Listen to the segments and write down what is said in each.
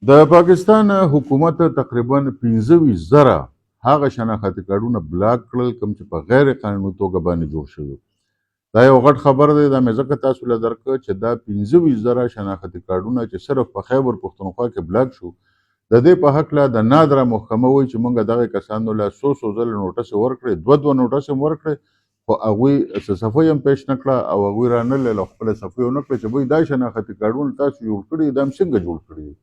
د پاکستان حکومت تقریبا 25,000 هغه شناختي کارډونه بلاک کړل کوم چې په غیر قانوني توګه باندې جوړ شوي. دا یو غټ خبر دی. دا مې ځکه تاسو له درکړه چې دا 25,000 شناختي کارډونه چې صرف په خیبر پښتونخوا کې بلاک شو، د دې په هکله د نادره محکمه وایي چې موږ دغه کسانو له څو ځله نوټس ورکړی، دوه نوټس هم ورکړی، خو هغوی څه صفحه هم پیش نه کړه او هغوی رانغلل او خپله صفحه ونه کړه چې بوی دا شناختي کارډونه تاسو جوړ کړي، دا هم څنګه جوړ کړي دي،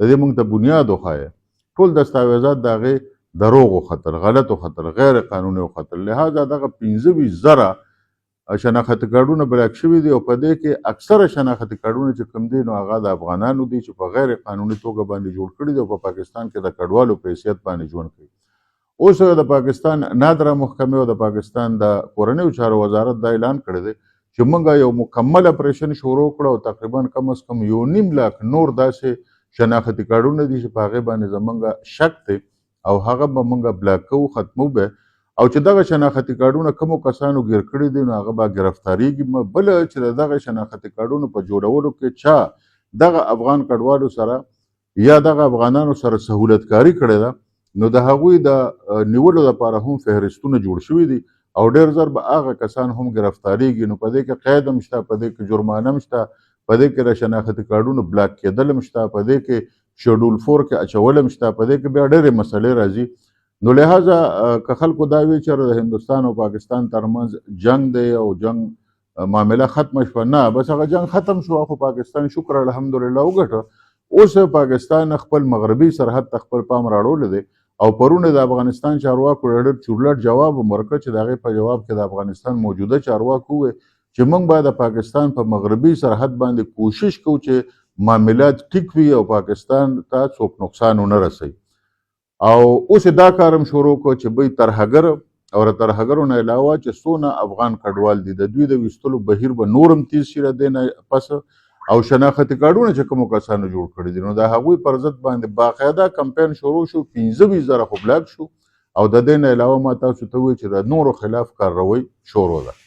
د دې موږ ته بنیاد وښایه. ټول دستاویزات د هغې دروغ وختل، غلط وختل، غیر قانوني وختل. لهذا دغه 25,000 شناختي کارډونه بلاک شوي دي او په دې کې اکثره شناختي کارډونه چې کوم دي نو هغه د افغانانو دي چې په غیر قانوني توګه باندې جوړ کړي دي او په پاکستان کې د کډوالو په حیثیت باندې ژوند کوي. اوس د پاکستان نادره محکمې او د پاکستان د کورنیو چارو وزارت دا اعلان کړی دی چې موږ یو مکمل اپریشن شروع کړو او تقریبا کم از کم 1.5 لاک نور داسې شناختي کارډونه دي چې په هغې باندې زموږ شک دی او هغه به موږ بلاک کوو، ختمو به، او چې دغه شناختي کارډونه کومو کسانو ګیر کړي دي نو هغه به ګرفتاریږي. بله چې د دغه شناختي کارډونو په جوړولو کې چا دغه افغان کډوالو سره یا دغه افغانانو سره سهولتکاري کړې ده نو د هغوی د نیولو لپاره هم فهرستونه جوړ شوي دي او ډېر زر به هغه کسان هم ګرفتاریږي. نو په دې کې قید هم شته، په دې کې جرمانه هم شته، په دې کې د شناختي کارډونو بلاک کېدل هم شته، په دې کې شیډول 4 کې اچول هم شته، په دې کې بیا ډېرې مسلې راځي. نو لهذا که خلکو دا وی چې د هندوستان او پاکستان ترمنځ جنگ دی او جنگ معامله ختمه شوه، نه، بس هغه جنگ ختم شو، خو پاکستان شکر الحمدلله وګټه. اوس پاکستان خپل مغربي سرحد ته خپل پام راړولی دی او پرونه د افغانستان چارواکو ډېر چورلټ جواب هم ورکړ چې د هغې په جواب کې د افغانستان موجوده چارواکو وویل چې موږ باید د پاکستان په مغربي سرحد باندې کوشش کوو چې معاملات ټیک وي او پاکستان ته څوک نقصان ونه رسوي. او اوس دا کار هم شروع کړو چې بی ترهګر او د ترهګرو نه علاوه چې څونه افغان کډوال دي د دوی د ویستلو بهیر به نور هم تیز شي له دې نه پس او شناختي کارډونه چې کومو کسانو جوړ کړي دي نو د هغوی پر ضد باندې باقاعده کمپین شروع شو. 25,000 خو بلاک شو او د دې نه علاوه ما تاسو ته ووایي چې د نورو خلاف کارروۍ شروع ده.